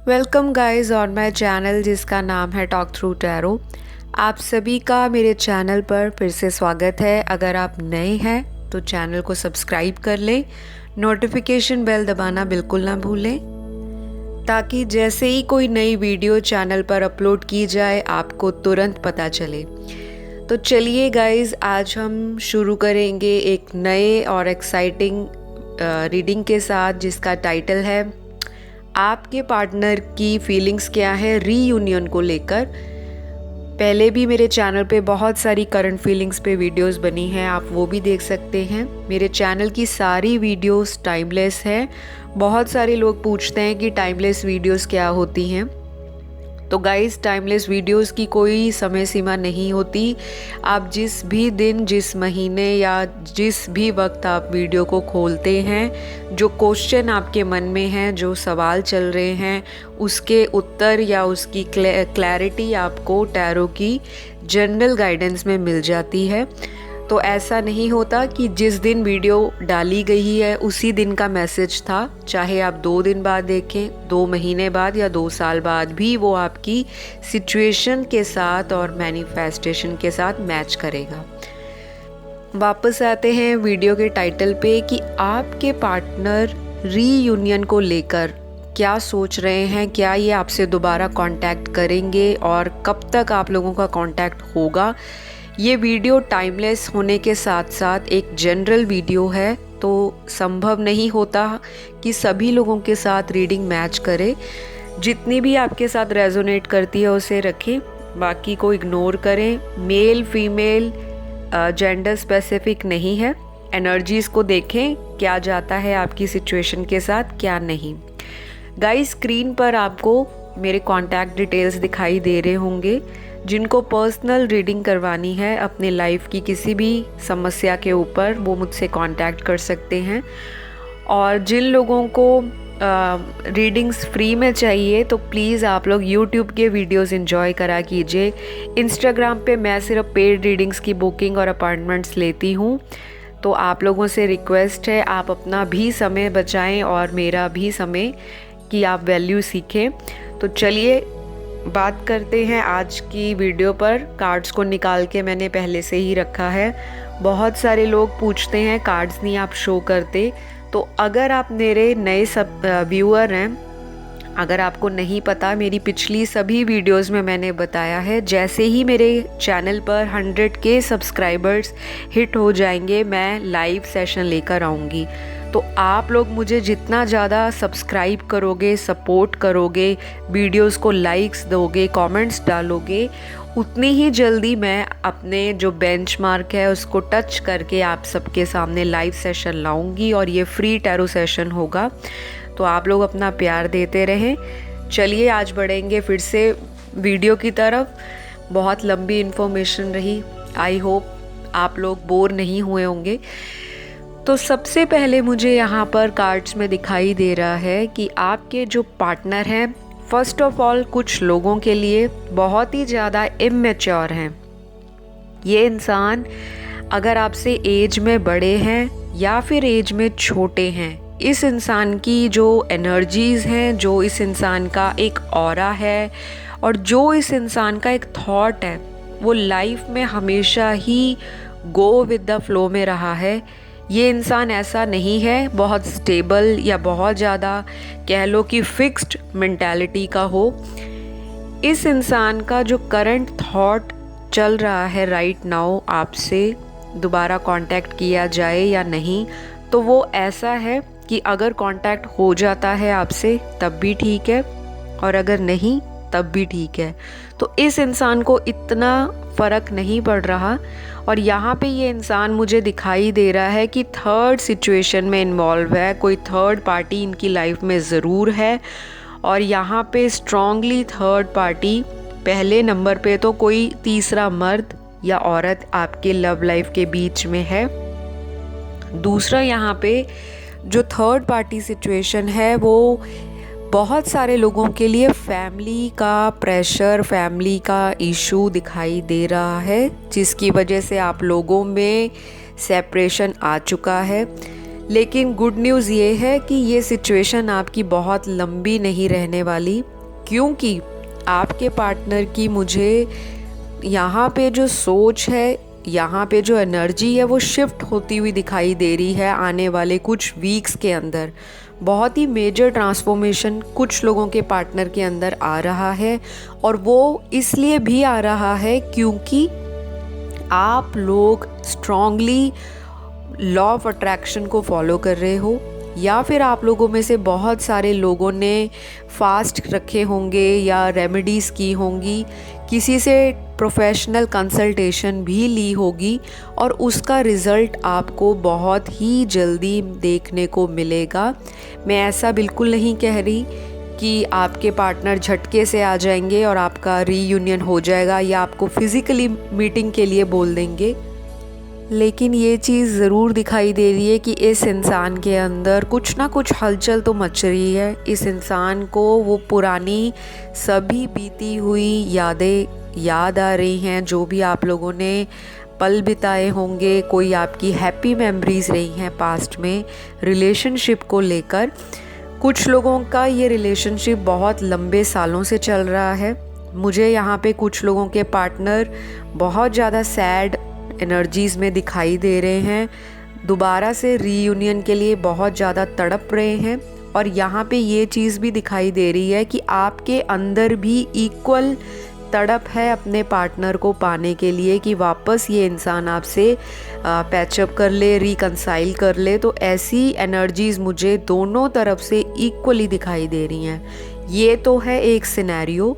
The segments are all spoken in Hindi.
Welcome guys on my channel जिसका नाम है टॉक थ्रू टैरो। आप सभी का मेरे चैनल पर फिर से स्वागत है। अगर आप नए हैं तो चैनल को सब्सक्राइब कर लें, नोटिफिकेशन बेल दबाना बिल्कुल ना भूलें ताकि जैसे ही कोई नई वीडियो चैनल पर अपलोड की जाए आपको तुरंत पता चले। तो चलिए गाइस, आज हम शुरू करेंगे एक नए और एक्साइटिंग रीडिंग के साथ जिसका टाइटल है आपके पार्टनर की फीलिंग्स क्या है रीयूनियन को लेकर। पहले भी मेरे चैनल पे बहुत सारी करंट फीलिंग्स पे वीडियोस बनी हैं, आप वो भी देख सकते हैं। मेरे चैनल की सारी वीडियोस टाइमलेस है। बहुत सारे लोग पूछते हैं कि टाइमलेस वीडियोस क्या होती हैं। तो गाइस, टाइमलेस वीडियोस की कोई समय सीमा नहीं होती। आप जिस भी दिन, जिस महीने या जिस भी वक्त आप वीडियो को खोलते हैं, जो क्वेश्चन आपके मन में हैं, जो सवाल चल रहे हैं, उसके उत्तर या उसकी क्लैरिटी आपको टैरो की जनरल गाइडेंस में मिल जाती है। तो ऐसा नहीं होता कि जिस दिन वीडियो डाली गई है उसी दिन का मैसेज था। चाहे आप 2 दिन बाद देखें, 2 महीने बाद या 2 साल बाद भी वो आपकी सिचुएशन के साथ और मैनिफेस्टेशन के साथ मैच करेगा। वापस आते हैं वीडियो के टाइटल पे कि आपके पार्टनर रीयूनियन को लेकर क्या सोच रहे हैं। क्या ये आपसे दोबारा कांटेक्ट करेंगे और कब तक आप लोगों का कांटेक्ट होगा। ये वीडियो टाइमलेस होने के साथ साथ एक जनरल वीडियो है, तो संभव नहीं होता कि सभी लोगों के साथ रीडिंग मैच करे। जितनी भी आपके साथ रेजोनेट करती है उसे रखें, बाकी को इग्नोर करें। मेल फीमेल जेंडर स्पेसिफिक नहीं है। एनर्जीज़ को देखें, क्या जाता है आपकी सिचुएशन के साथ, क्या नहीं। गाइस, स्क्रीन पर आपको मेरे कॉन्टैक्ट डिटेल्स दिखाई दे रहे होंगे। जिनको पर्सनल रीडिंग करवानी है अपने लाइफ की किसी भी समस्या के ऊपर, वो मुझसे कांटेक्ट कर सकते हैं। और जिन लोगों को रीडिंग्स फ्री में चाहिए तो प्लीज़ आप लोग यूट्यूब के वीडियोस एंजॉय करा कीजिए। इंस्टाग्राम पे मैं सिर्फ पेड रीडिंग्स की बुकिंग और अपॉइंटमेंट्स लेती हूँ। तो आप लोगों से रिक्वेस्ट है, आप अपना भी समय बचाएं और मेरा भी समय, कि आप वैल्यू सीखें। तो चलिए बात करते हैं आज की वीडियो पर। कार्ड्स को निकाल के मैंने पहले से ही रखा है। बहुत सारे लोग पूछते हैं कार्ड्स नहीं आप शो करते। तो अगर आप मेरे नए व्यूअर हैं, अगर आपको नहीं पता, मेरी पिछली सभी वीडियोस में मैंने बताया है, जैसे ही मेरे चैनल पर 100K सब्सक्राइबर्स हिट हो जाएंगे मैं लाइव सेशन लेकर आऊँगी। तो आप लोग मुझे जितना ज़्यादा सब्सक्राइब करोगे, सपोर्ट करोगे, वीडियोस को लाइक्स दोगे, कमेंट्स डालोगे, उतनी ही जल्दी मैं अपने जो बेंचमार्क है उसको टच करके आप सबके सामने लाइव सेशन लाऊंगी और ये फ्री टैरो सेशन होगा। तो आप लोग अपना प्यार देते रहें। चलिए आज बढ़ेंगे फिर से वीडियो की तरफ। बहुत लंबी इन्फॉर्मेशन रही, आई होप आप लोग बोर नहीं हुए होंगे। तो सबसे पहले मुझे यहाँ पर कार्ड्स में दिखाई दे रहा है कि आपके जो पार्टनर हैं, फर्स्ट ऑफ ऑल कुछ लोगों के लिए बहुत ही ज़्यादा इमेच्योर हैं। ये इंसान अगर आपसे एज में बड़े हैं या फिर एज में छोटे हैं, इस इंसान की जो एनर्जीज़ हैं, जो इस इंसान का एक ऑरा है और जो इस इंसान का एक थॉट है, वो लाइफ में हमेशा ही गो विद द फ्लो में रहा है। ये इंसान ऐसा नहीं है बहुत स्टेबल या बहुत ज़्यादा कह लो कि फिक्स्ड मेंटालिटी का हो। इस इंसान का जो करंट थॉट चल रहा है राइट नाउ, आपसे दोबारा कांटेक्ट किया जाए या नहीं, तो वो ऐसा है कि अगर कांटेक्ट हो जाता है आपसे तब भी ठीक है और अगर नहीं तब भी ठीक है। तो इस इंसान को इतना फ़र्क नहीं पड़ रहा। और यहाँ पे ये इंसान मुझे दिखाई दे रहा है कि थर्ड सिचुएशन में इन्वॉल्व है, कोई थर्ड पार्टी इनकी लाइफ में ज़रूर है। और यहाँ पे स्ट्रॉन्गली थर्ड पार्टी, पहले नंबर पे तो कोई तीसरा मर्द या औरत आपके लव लाइफ के बीच में है। दूसरा, यहाँ पे जो थर्ड पार्टी सिचुएशन है वो बहुत सारे लोगों के लिए फैमिली का प्रेशर, फैमिली का इशू दिखाई दे रहा है, जिसकी वजह से आप लोगों में सेपरेशन आ चुका है। लेकिन गुड न्यूज़ ये है कि ये सिचुएशन आपकी बहुत लंबी नहीं रहने वाली। क्योंकि आपके पार्टनर की मुझे यहाँ पे जो सोच है, यहाँ पे जो एनर्जी है वो शिफ्ट होती हुई दिखाई दे रही है आने वाले कुछ वीक्स के अंदर। बहुत ही मेजर ट्रांसफॉर्मेशन कुछ लोगों के पार्टनर के अंदर आ रहा है, और वो इसलिए भी आ रहा है क्योंकि आप लोग स्ट्रांगली लॉ ऑफ अट्रैक्शन को फॉलो कर रहे हो, या फिर आप लोगों में से बहुत सारे लोगों ने फास्ट रखे होंगे या रेमेडीज़ की होंगी, किसी से प्रोफेशनल कंसल्टेशन भी ली होगी, और उसका रिज़ल्ट आपको बहुत ही जल्दी देखने को मिलेगा। मैं ऐसा बिल्कुल नहीं कह रही कि आपके पार्टनर झटके से आ जाएंगे और आपका रीयूनियन हो जाएगा या आपको फिज़िकली मीटिंग के लिए बोल देंगे, लेकिन ये चीज़ ज़रूर दिखाई दे रही है कि इस इंसान के अंदर कुछ ना कुछ हलचल तो मच रही है। इस इंसान को वो पुरानी सभी बीती हुई यादें याद आ रही हैं, जो भी आप लोगों ने पल बिताए होंगे, कोई आपकी हैप्पी मेमोरीज़ रही हैं पास्ट में रिलेशनशिप को लेकर। कुछ लोगों का ये रिलेशनशिप बहुत लंबे सालों से चल रहा है। मुझे यहाँ पे कुछ लोगों के पार्टनर बहुत ज़्यादा सैड एनर्जीज़ में दिखाई दे रहे हैं, दोबारा से रीयूनियन के लिए बहुत ज़्यादा तड़प रहे हैं। और यहाँ पे ये चीज़ भी दिखाई दे रही है कि आपके अंदर भी इक्वल तड़प है अपने पार्टनर को पाने के लिए, कि वापस ये इंसान आपसे पैचअप कर ले, रिकंसाइल कर ले। तो ऐसी एनर्जीज़ मुझे दोनों तरफ से इक्वली दिखाई दे रही हैं। ये तो है एक सिनेरियो।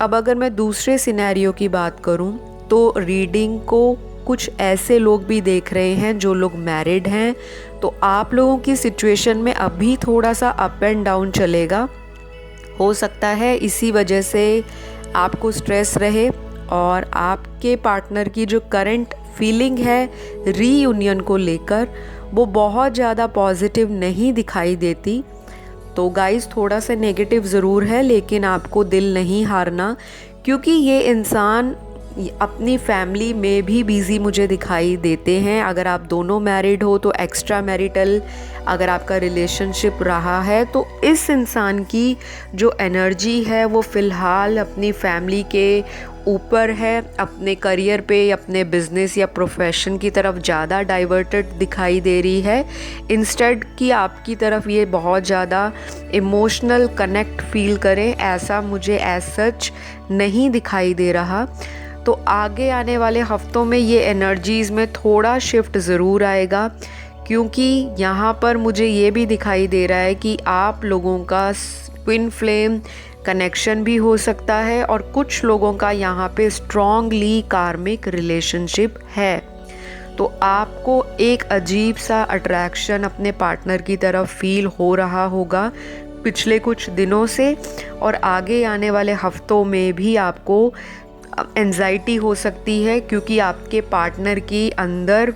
अब अगर मैं दूसरे सिनेरियो की बात करूँ तो रीडिंग को कुछ ऐसे लोग भी देख रहे हैं जो लोग मैरिड हैं। तो आप लोगों की सिचुएशन में अभी थोड़ा सा अप एंड डाउन चलेगा। हो सकता है इसी वजह से आपको स्ट्रेस रहे, और आपके पार्टनर की जो करंट फीलिंग है रीयूनियन को लेकर वो बहुत ज़्यादा पॉजिटिव नहीं दिखाई देती। तो गाइस, थोड़ा सा नेगेटिव ज़रूर है, लेकिन आपको दिल नहीं हारना, क्योंकि ये इंसान अपनी फैमिली में भी बिज़ी मुझे दिखाई देते हैं। अगर आप दोनों मैरिड हो तो एक्स्ट्रा मैरिटल अगर आपका रिलेशनशिप रहा है, तो इस इंसान की जो एनर्जी है वो फ़िलहाल अपनी फैमिली के ऊपर है, अपने करियर पे, अपने बिजनेस या प्रोफेशन की तरफ ज़्यादा डाइवर्टेड दिखाई दे रही है, इंस्टेड कि आपकी तरफ ये बहुत ज़्यादा इमोशनल कनेक्ट फील करें। ऐसा मुझे एज सच नहीं दिखाई दे रहा। तो आगे आने वाले हफ्तों में ये एनर्जीज़ में थोड़ा शिफ्ट ज़रूर आएगा, क्योंकि यहाँ पर मुझे ये भी दिखाई दे रहा है कि आप लोगों का ट्विन फ्लेम कनेक्शन भी हो सकता है, और कुछ लोगों का यहाँ पे स्ट्रॉन्गली कार्मिक रिलेशनशिप है। तो आपको एक अजीब सा अट्रैक्शन अपने पार्टनर की तरफ फील हो रहा होगा पिछले कुछ दिनों से, और आगे आने वाले हफ्तों में भी आपको एंजाइटी हो सकती है, क्योंकि आपके पार्टनर की अंदर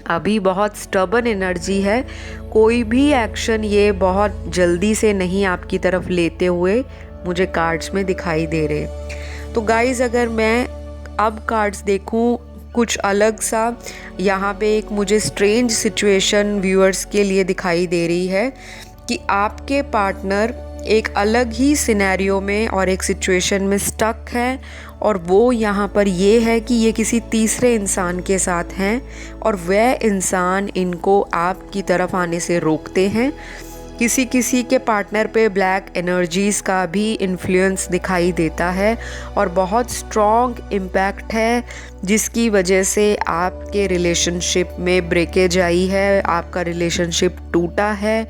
अभी बहुत स्टबन एनर्जी है। कोई भी एक्शन ये बहुत जल्दी से नहीं आपकी तरफ लेते हुए मुझे कार्ड्स में दिखाई दे रहे। तो गाइज़, अगर मैं अब कार्ड्स देखूं कुछ अलग सा, यहाँ पे एक मुझे स्ट्रेंज सिचुएशन व्यूअर्स के लिए दिखाई दे रही है कि आपके पार्टनर एक अलग ही सिनेरियो में और एक सिचुएशन में स्टक है, और वो यहाँ पर ये है कि ये किसी तीसरे इंसान के साथ हैं, और वह इंसान इनको आपकी तरफ आने से रोकते हैं। किसी किसी के पार्टनर पे ब्लैक एनर्जीज़ का भी इन्फ्लुएंस दिखाई देता है, और बहुत स्ट्रॉन्ग इम्पैक्ट है, जिसकी वजह से आपके रिलेशनशिप में ब्रेकेज आई है, आपका रिलेशनशिप टूटा है,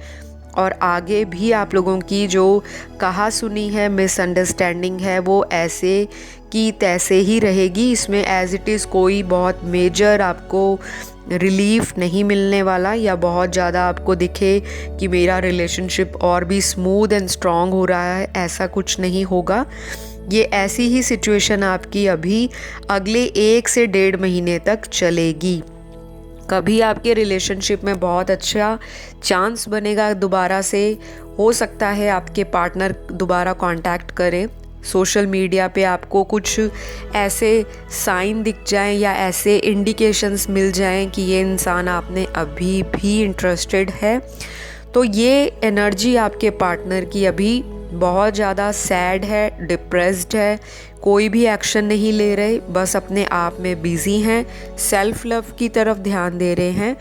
और आगे भी आप लोगों की जो कहा सुनी है, मिसअंडरस्टैंडिंग है, वो ऐसे की तैसे ही रहेगी। इसमें एज इट इज़ कोई बहुत मेजर आपको रिलीफ नहीं मिलने वाला, या बहुत ज़्यादा आपको दिखे कि मेरा रिलेशनशिप और भी स्मूथ एंड स्ट्रॉन्ग हो रहा है, ऐसा कुछ नहीं होगा। ये ऐसी ही सिचुएशन आपकी अभी अगले 1 से 1.5 महीने तक चलेगी। कभी आपके रिलेशनशिप में बहुत अच्छा चांस बनेगा दोबारा से, हो सकता है आपके पार्टनर दोबारा कांटेक्ट करें, सोशल मीडिया पे आपको कुछ ऐसे साइन दिख जाएं या ऐसे इंडिकेशंस मिल जाएं कि ये इंसान आपने अभी भी इंटरेस्टेड है। तो ये एनर्जी आपके पार्टनर की अभी बहुत ज़्यादा सैड है, डिप्रेस्ड है, कोई भी एक्शन नहीं ले रहे, बस अपने आप में बिज़ी हैं, सेल्फ लव की तरफ ध्यान दे रहे हैं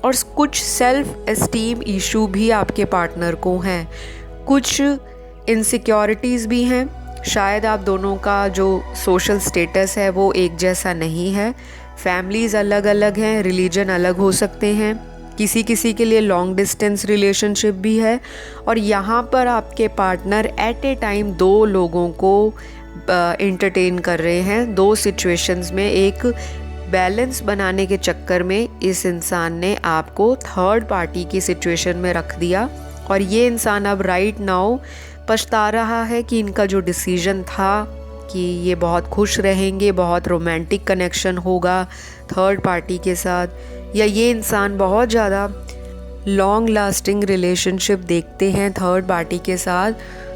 और कुछ सेल्फ एस्टीम इशू भी आपके पार्टनर को हैं, कुछ इनसिक्योरिटीज़ भी हैं। शायद आप दोनों का जो सोशल स्टेटस है वो एक जैसा नहीं है, फैमिलीज़ अलग अलग हैं, रिलीजन अलग हो सकते हैं, किसी किसी के लिए लॉन्ग डिस्टेंस रिलेशनशिप भी है और यहाँ पर आपके पार्टनर एट ए टाइम 2 लोगों को एंटरटेन कर रहे हैं। 2 सिचुएशंस में एक बैलेंस बनाने के चक्कर में इस इंसान ने आपको थर्ड पार्टी की सिचुएशन में रख दिया और ये इंसान अब राइट नाउ पछता रहा है कि इनका जो डिसीजन था कि ये बहुत खुश रहेंगे, बहुत रोमांटिक कनेक्शन होगा थर्ड पार्टी के साथ, या ये इंसान बहुत ज़्यादा लॉन्ग लास्टिंग रिलेशनशिप देखते हैं थर्ड पार्टी के साथ,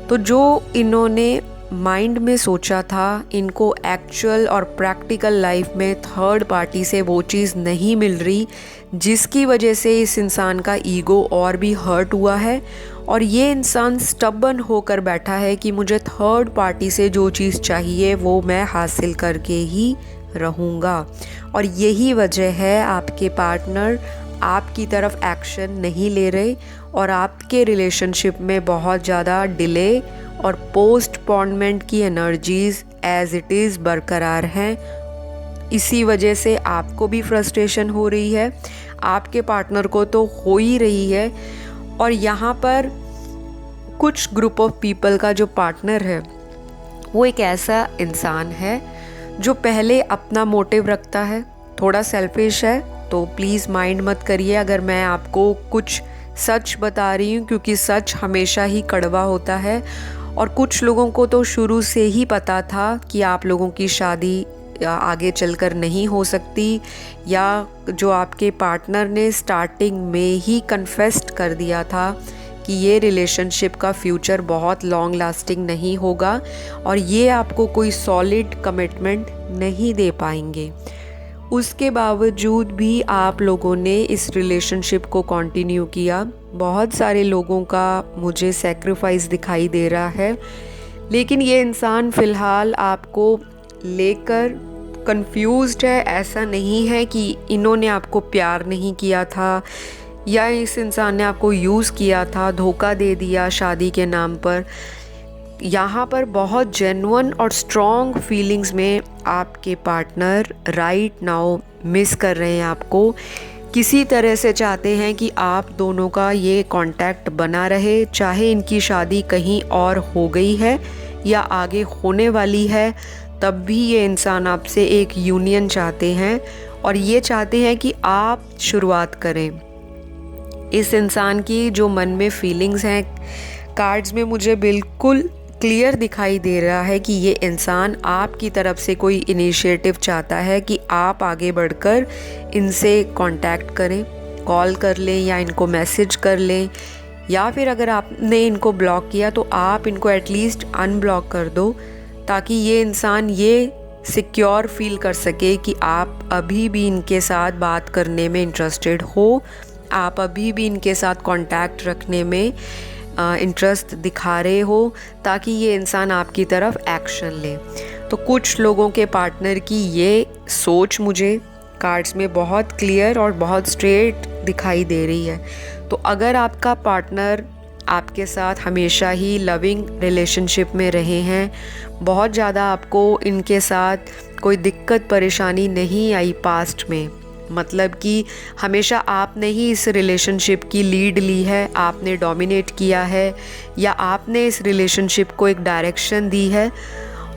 तो जो इन्होंने माइंड में सोचा था, इनको एक्चुअल और प्रैक्टिकल लाइफ में थर्ड पार्टी से वो चीज़ नहीं मिल रही, जिसकी वजह से इस इंसान का ईगो और भी हर्ट हुआ है और ये इंसान स्टबर्न होकर बैठा है कि मुझे थर्ड पार्टी से जो चीज़ चाहिए वो मैं हासिल करके ही रहूँगा। और यही वजह है आपके पार्टनर आपकी तरफ एक्शन नहीं ले रहे और आपके रिलेशनशिप में बहुत ज़्यादा डिले और पोस्टपोनमेंट की एनर्जीज़ एज इट इज़ बरकरार हैं। इसी वजह से आपको भी फ्रस्ट्रेशन हो रही है, आपके पार्टनर को तो हो ही रही है। और यहाँ पर कुछ ग्रुप ऑफ पीपल का जो पार्टनर है वो एक ऐसा इंसान है जो पहले अपना मोटिव रखता है, थोड़ा सेल्फिश है, तो प्लीज़ माइंड मत करिए अगर मैं आपको कुछ सच बता रही हूँ, क्योंकि सच हमेशा ही कड़वा होता है। और कुछ लोगों को तो शुरू से ही पता था कि आप लोगों की शादी आगे चलकर नहीं हो सकती, या जो आपके पार्टनर ने स्टार्टिंग में ही कन्फेस्ट कर दिया था कि ये रिलेशनशिप का फ्यूचर बहुत लॉन्ग लास्टिंग नहीं होगा और ये आपको कोई सॉलिड कमिटमेंट नहीं दे पाएंगे। उसके बावजूद भी आप लोगों ने इस रिलेशनशिप को कंटिन्यू किया। बहुत सारे लोगों का मुझे सैक्रिफाइस दिखाई दे रहा है, लेकिन ये इंसान फ़िलहाल आपको लेकर कंफ्यूज्ड है। ऐसा नहीं है कि इन्होंने आपको प्यार नहीं किया था या इस इंसान ने आपको यूज़ किया था, धोखा दे दिया शादी के नाम पर। यहाँ पर बहुत जेन्युइन और स्ट्रॉन्ग फीलिंग्स में आपके पार्टनर राइट नाउ मिस कर रहे हैं आपको, किसी तरह से चाहते हैं कि आप दोनों का ये कांटेक्ट बना रहे, चाहे इनकी शादी कहीं और हो गई है या आगे होने वाली है, तब भी ये इंसान आपसे एक यूनियन चाहते हैं और ये चाहते हैं कि आप शुरुआत करें। इस इंसान की जो मन में फीलिंग्स हैं, कार्ड्स में मुझे बिल्कुल क्लियर दिखाई दे रहा है कि ये इंसान आपकी तरफ से कोई इनिशिएटिव चाहता है कि आप आगे बढ़कर इनसे कांटेक्ट करें, कॉल कर लें या इनको मैसेज कर लें, या फिर अगर आपने इनको ब्लॉक किया तो आप इनको एटलीस्ट अनब्लॉक कर दो, ताकि ये इंसान ये सिक्योर फील कर सके कि आप अभी भी इनके साथ बात करने में इंटरेस्टेड हो, आप अभी भी इनके साथ कांटेक्ट रखने में इंटरेस्ट दिखा रहे हो, ताकि ये इंसान आपकी तरफ एक्शन ले। तो कुछ लोगों के पार्टनर की ये सोच मुझे कार्ड्स में बहुत क्लियर और बहुत स्ट्रेट दिखाई दे रही है। तो अगर आपका पार्टनर आपके साथ हमेशा ही लविंग रिलेशनशिप में रहे हैं, बहुत ज़्यादा आपको इनके साथ कोई दिक्कत परेशानी नहीं आई पास्ट में, मतलब कि हमेशा आपने ही इस रिलेशनशिप की लीड ली है, आपने डोमिनेट किया है या आपने इस रिलेशनशिप को एक डायरेक्शन दी है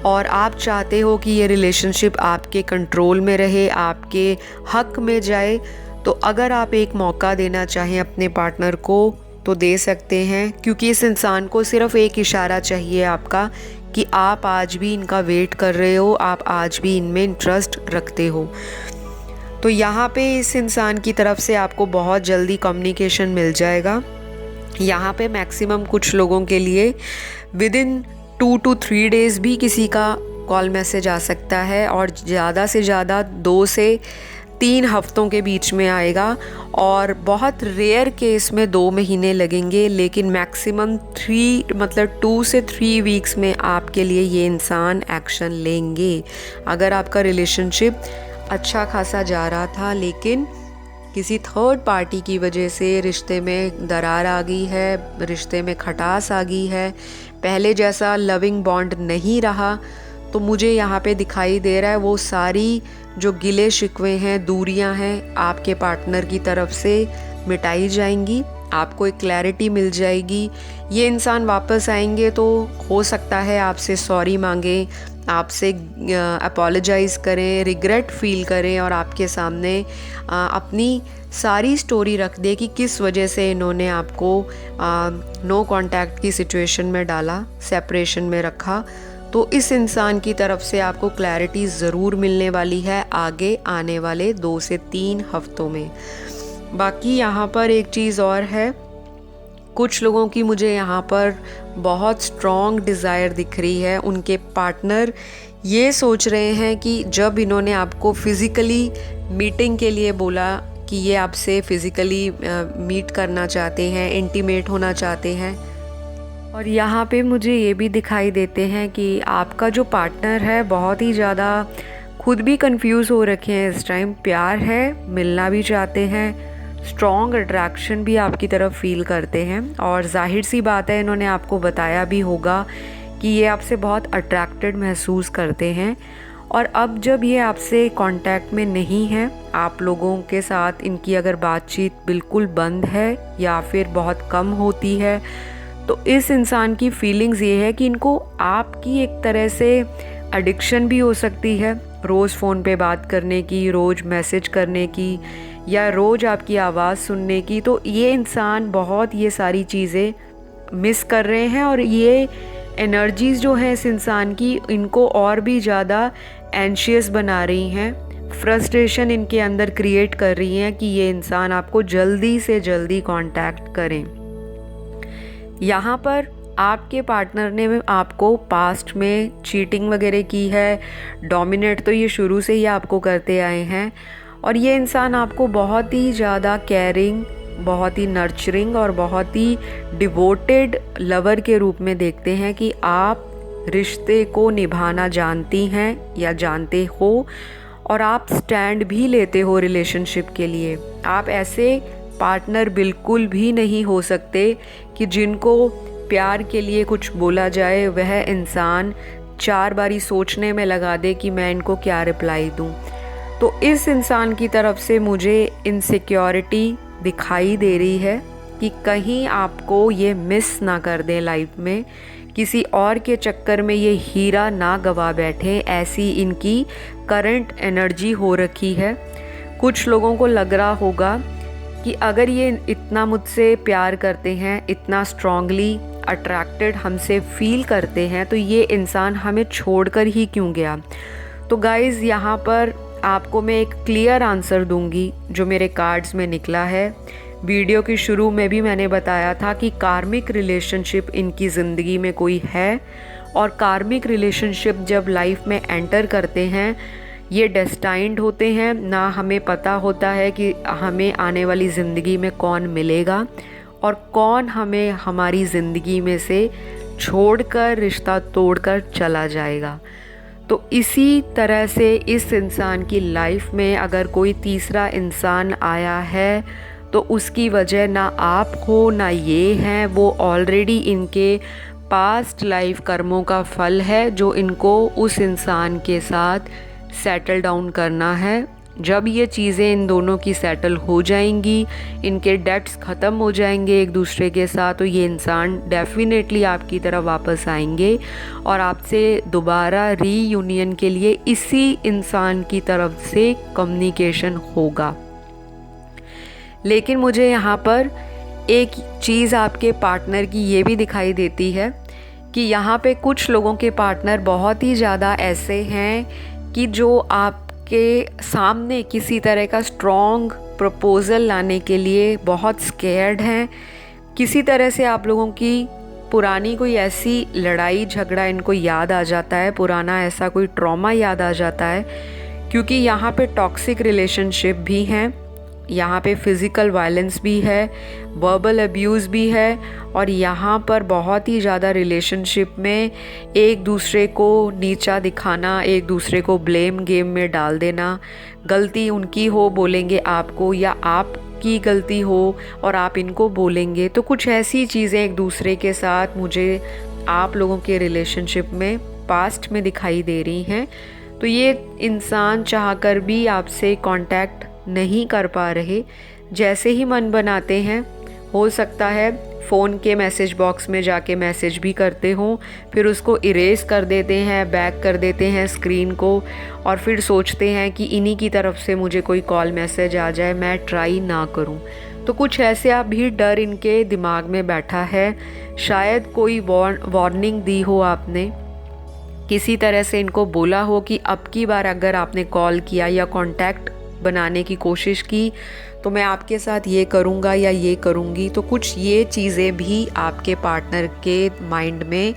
और आप चाहते हो कि ये रिलेशनशिप आपके कंट्रोल में रहे, आपके हक में जाए, तो अगर आप एक मौका देना चाहें अपने पार्टनर को तो दे सकते हैं, क्योंकि इस इंसान को सिर्फ एक इशारा चाहिए आपका कि आप आज भी इनका वेट कर रहे हो, आप आज भी इनमें इंटरेस्ट रखते हो। तो यहाँ पे इस इंसान की तरफ से आपको बहुत जल्दी कम्युनिकेशन मिल जाएगा। यहाँ पे मैक्सिमम कुछ लोगों के लिए विदिन 2 to 3 days भी किसी का कॉल मैसेज आ सकता है और ज़्यादा से ज़्यादा 2 से 3 हफ्तों के बीच में आएगा और बहुत रेयर केस में 2 महीने लगेंगे, लेकिन मैक्सिमम 2 से 3 वीक्स में आपके लिए ये इंसान एक्शन लेंगे। अगर आपका रिलेशनशिप अच्छा खासा जा रहा था लेकिन किसी थर्ड पार्टी की वजह से रिश्ते में दरार आ गई है, रिश्ते में खटास आ गई है, पहले जैसा लविंग बॉन्ड नहीं रहा, तो मुझे यहाँ पे दिखाई दे रहा है वो सारी जो गिले शिकवे हैं, दूरियां हैं, आपके पार्टनर की तरफ से मिटाई जाएंगी। आपको एक क्लैरिटी मिल जाएगी। ये इंसान वापस आएंगे तो हो सकता है आपसे सॉरी मांगें, आपसे अपोलोजाइज़ करें, रिग्रेट फील करें और आपके सामने अपनी सारी स्टोरी रख दे कि किस वजह से इन्होंने आपको नो कांटेक्ट की सिचुएशन में डाला, सेपरेशन में रखा। तो इस इंसान की तरफ से आपको क्लैरिटी ज़रूर मिलने वाली है आगे आने वाले 2 से 3 हफ्तों में। बाकी यहाँ पर एक चीज़ और है, कुछ लोगों की मुझे यहाँ पर बहुत स्ट्रॉन्ग डिज़ायर दिख रही है। उनके पार्टनर ये सोच रहे हैं कि जब इन्होंने आपको फ़िज़िकली मीटिंग के लिए बोला कि ये आपसे फ़िज़िकली मीट करना चाहते हैं, इंटीमेट होना चाहते हैं, और यहाँ पे मुझे ये भी दिखाई देते हैं कि आपका जो पार्टनर है बहुत ही ज़्यादा खुद भी कंफ्यूज हो रखे हैं इस टाइम। प्यार है, मिलना भी चाहते हैं, स्ट्रॉन्ग अट्रैक्शन भी आपकी तरफ फील करते हैं, और जाहिर सी बात है इन्होंने आपको बताया भी होगा कि ये आपसे बहुत अट्रैक्टेड महसूस करते हैं। और अब जब ये आपसे कांटेक्ट में नहीं है, आप लोगों के साथ इनकी अगर बातचीत बिल्कुल बंद है या फिर बहुत कम होती है, तो इस इंसान की फीलिंग्स ये है कि इनको आपकी एक तरह से एडिक्शन भी हो सकती है, रोज़ फ़ोन पे बात करने की, रोज़ मैसेज करने की, या रोज़ आपकी आवाज़ सुनने की। तो ये इंसान बहुत ये सारी चीज़ें मिस कर रहे हैं, और ये एनर्जीज़ जो हैं इस इंसान की इनको और भी ज़्यादा एंशियस बना रही हैं, फ्रस्ट्रेशन इनके अंदर क्रिएट कर रही हैं कि ये इंसान आपको जल्दी से जल्दी कांटेक्ट करें। यहाँ पर आपके पार्टनर ने आपको पास्ट में चीटिंग वगैरह की है, डोमिनेट तो ये शुरू से ही आपको करते आए हैं, और ये इंसान आपको बहुत ही ज़्यादा केयरिंग, बहुत ही नर्चरिंग और बहुत ही डिवोटेड लवर के रूप में देखते हैं कि आप रिश्ते को निभाना जानती हैं या जानते हो, और आप स्टैंड भी लेते हो रिलेशनशिप के लिए। आप ऐसे पार्टनर बिल्कुल भी नहीं हो सकते कि जिनको प्यार के लिए कुछ बोला जाए वह इंसान 4 बारी सोचने में लगा दे कि मैं इनको क्या रिप्लाई दूं। तो इस इंसान की तरफ से मुझे इनसिक्योरिटी दिखाई दे रही है कि कहीं आपको ये मिस ना कर दें लाइफ में, किसी और के चक्कर में ये हीरा ना गवा बैठे, ऐसी इनकी करंट एनर्जी हो रखी है। कुछ लोगों को लग रहा होगा कि अगर ये इतना मुझसे प्यार करते हैं, इतना स्ट्रांगली अट्रैक्टेड हमसे फील करते हैं, तो ये इंसान हमें छोड़कर ही क्यों गया। तो गाइज़ यहाँ पर आपको मैं एक क्लियर आंसर दूंगी जो मेरे कार्ड्स में निकला है। वीडियो की शुरू में भी मैंने बताया था कि कार्मिक रिलेशनशिप इनकी ज़िंदगी में कोई है, और कार्मिक रिलेशनशिप जब लाइफ में एंटर करते हैं ये डेस्टाइंड होते हैं। ना हमें पता होता है कि हमें आने वाली ज़िंदगी में कौन मिलेगा और कौन हमें हमारी ज़िंदगी में से छोड़कर, रिश्ता तोड़कर चला जाएगा। तो इसी तरह से इस इंसान की लाइफ में अगर कोई तीसरा इंसान आया है तो उसकी वजह ना आप हो ना ये हैं, वो ऑलरेडी इनके पास्ट लाइफ कर्मों का फल है जो इनको उस इंसान के साथ सेटल डाउन करना है। जब ये चीज़ें इन दोनों की सेटल हो जाएंगी, इनके डेट्स ख़त्म हो जाएंगे एक दूसरे के साथ, तो ये इंसान डेफिनेटली आपकी तरफ वापस आएंगे और आपसे दोबारा रीयूनियन के लिए इसी इंसान की तरफ से कम्युनिकेशन होगा। लेकिन मुझे यहाँ पर एक चीज़ आपके पार्टनर की ये भी दिखाई देती है कि यहाँ पे कुछ लोगों के पार्टनर बहुत ही ज़्यादा ऐसे हैं कि जो आपके सामने किसी तरह का स्ट्रॉन्ग प्रपोज़ल लाने के लिए बहुत स्केर्ड हैं। किसी तरह से आप लोगों की पुरानी कोई ऐसी लड़ाई झगड़ा इनको याद आ जाता है, पुराना ऐसा कोई ट्रॉमा याद आ जाता है क्योंकि यहाँ पे टॉक्सिक रिलेशनशिप भी हैं, यहाँ पे फिज़िकल वायलेंस भी है, वर्बल अब्यूज़ भी है, और यहाँ पर बहुत ही ज़्यादा रिलेशनशिप में एक दूसरे को नीचा दिखाना, एक दूसरे को ब्लेम गेम में डाल देना, गलती उनकी हो बोलेंगे आपको, या आपकी गलती हो और आप इनको बोलेंगे। तो कुछ ऐसी चीज़ें एक दूसरे के साथ मुझे आप लोगों के रिलेशनशिप में पास्ट में दिखाई दे रही हैं। तो ये इंसान चाहकर भी आपसे कांटेक्ट नहीं कर पा रहे। जैसे ही मन बनाते हैं, हो सकता है फ़ोन के मैसेज बॉक्स में जाके मैसेज भी करते हों, फिर उसको इरेज कर देते हैं, बैक कर देते हैं स्क्रीन को, और फिर सोचते हैं कि इन्हीं की तरफ से मुझे कोई कॉल मैसेज आ जाए, मैं ट्राई ना करूं। तो कुछ ऐसे आप भी डर इनके दिमाग में बैठा है। शायद कोई वार्निंग दी हो आपने, किसी तरह से इनको बोला हो कि अब की बार अगर आपने कॉल किया या कांटेक्ट बनाने की कोशिश की तो मैं आपके साथ ये करूँगा या ये करूँगी। तो कुछ ये चीज़ें भी आपके पार्टनर के माइंड में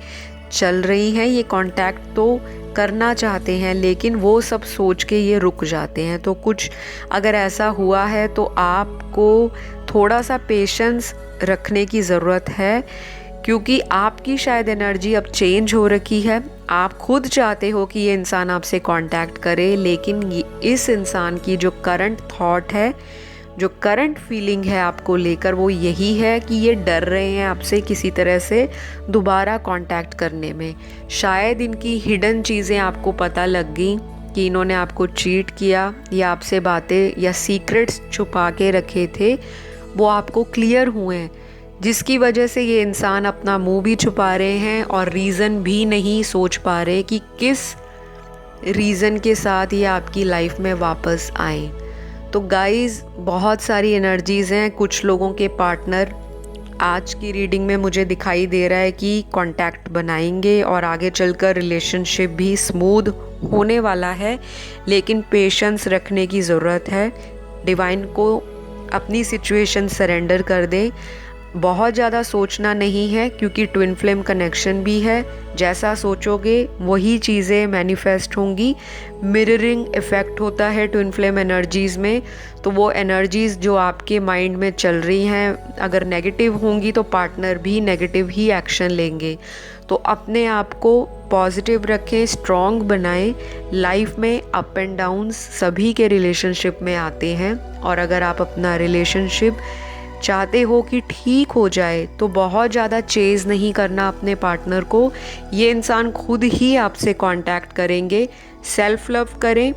चल रही हैं। ये कांटेक्ट तो करना चाहते हैं लेकिन वो सब सोच के ये रुक जाते हैं। तो कुछ अगर ऐसा हुआ है तो आपको थोड़ा सा पेशेंस रखने की ज़रूरत है, क्योंकि आपकी शायद एनर्जी अब चेंज हो रखी है। आप खुद चाहते हो कि ये इंसान आपसे कांटेक्ट करे, लेकिन इस इंसान की जो करंट थॉट है, जो करंट फीलिंग है आपको लेकर, वो यही है कि ये डर रहे हैं आपसे किसी तरह से दोबारा कांटेक्ट करने में। शायद इनकी हिडन चीज़ें आपको पता लग गई कि इन्होंने आपको चीट किया या आपसे बातें या सीक्रेट्स छुपा के रखे थे, वो आपको क्लियर हुए हैं, जिसकी वजह से ये इंसान अपना मुंह भी छुपा रहे हैं और रीज़न भी नहीं सोच पा रहे कि किस रीज़न के साथ ये आपकी लाइफ में वापस आए। तो गाइज़, बहुत सारी एनर्जीज़ हैं। कुछ लोगों के पार्टनर आज की रीडिंग में मुझे दिखाई दे रहा है कि कांटेक्ट बनाएंगे और आगे चलकर रिलेशनशिप भी स्मूथ होने वाला है, लेकिन पेशेंस रखने की ज़रूरत है। डिवाइन को अपनी सिचुएशन सरेंडर कर दे। बहुत ज़्यादा सोचना नहीं है, क्योंकि ट्विन फ्लेम कनेक्शन भी है। जैसा सोचोगे वही चीज़ें मैनिफेस्ट होंगी। मिररिंग इफ़ेक्ट होता है ट्विन फ्लेम एनर्जीज़ में। तो वो एनर्जीज़ जो आपके माइंड में चल रही हैं, अगर नेगेटिव होंगी तो पार्टनर भी नेगेटिव ही एक्शन लेंगे। तो अपने आप को पॉजिटिव रखें, स्ट्रॉन्ग बनाएं। लाइफ में अप एंड डाउन्स सभी के रिलेशनशिप में आते हैं, और अगर आप अपना रिलेशनशिप चाहते हो कि ठीक हो जाए तो बहुत ज़्यादा चेज़ नहीं करना अपने पार्टनर को। ये इंसान खुद ही आपसे कांटेक्ट करेंगे। सेल्फ लव करें।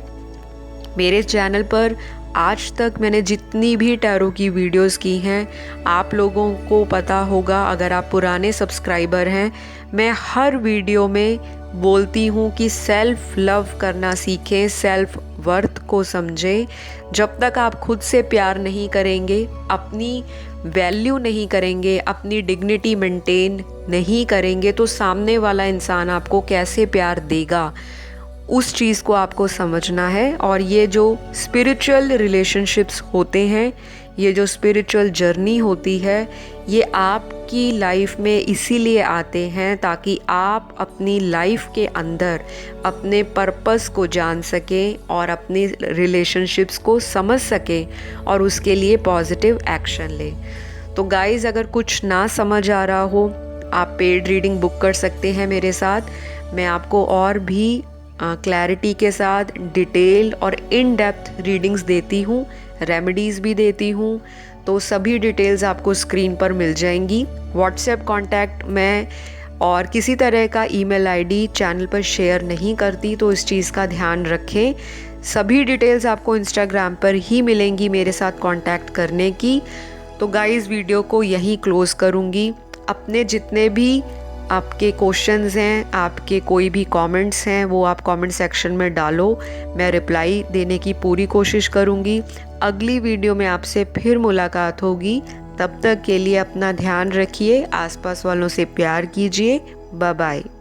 मेरे चैनल पर आज तक मैंने जितनी भी टैरो की वीडियोस की हैं, आप लोगों को पता होगा, अगर आप पुराने सब्सक्राइबर हैं, मैं हर वीडियो में बोलती हूँ कि सेल्फ लव करना सीखें, सेल्फ वर्थ को समझें। जब तक आप खुद से प्यार नहीं करेंगे, अपनी वैल्यू नहीं करेंगे, अपनी डिग्निटी मेंटेन नहीं करेंगे, तो सामने वाला इंसान आपको कैसे प्यार देगा, उस चीज़ को आपको समझना है। और ये जो स्पिरिचुअल रिलेशनशिप्स होते हैं, ये जो स्पिरिचुअल जर्नी होती है, ये आपकी लाइफ में इसीलिए आते हैं ताकि आप अपनी लाइफ के अंदर अपने पर्पस को जान सकें और अपनी रिलेशनशिप्स को समझ सकें और उसके लिए पॉजिटिव एक्शन लें। तो गाइज़, अगर कुछ ना समझ आ रहा हो, आप पेड रीडिंग बुक कर सकते हैं मेरे साथ। मैं आपको और भी क्लैरिटी के साथ डिटेल और इन डेप्थ रीडिंग्स देती हूँ, रेमेडीज़ भी देती हूँ। तो सभी डिटेल्स आपको स्क्रीन पर मिल जाएंगी। व्हाट्सएप कांटेक्ट मैं और किसी तरह का ईमेल आईडी चैनल पर शेयर नहीं करती, तो इस चीज़ का ध्यान रखें। सभी डिटेल्स आपको इंस्टाग्राम पर ही मिलेंगी मेरे साथ कांटेक्ट करने की। तो गाइज़, वीडियो को यहीं क्लोज़ करूँगी। अपने जितने भी आपके क्वेश्चंस हैं, आपके कोई भी कमेंट्स हैं, वो आप कमेंट सेक्शन में डालो। मैं रिप्लाई देने की पूरी कोशिश करूँगी। अगली वीडियो में आपसे फिर मुलाकात होगी। तब तक के लिए अपना ध्यान रखिए, आसपास वालों से प्यार कीजिए। Bye bye.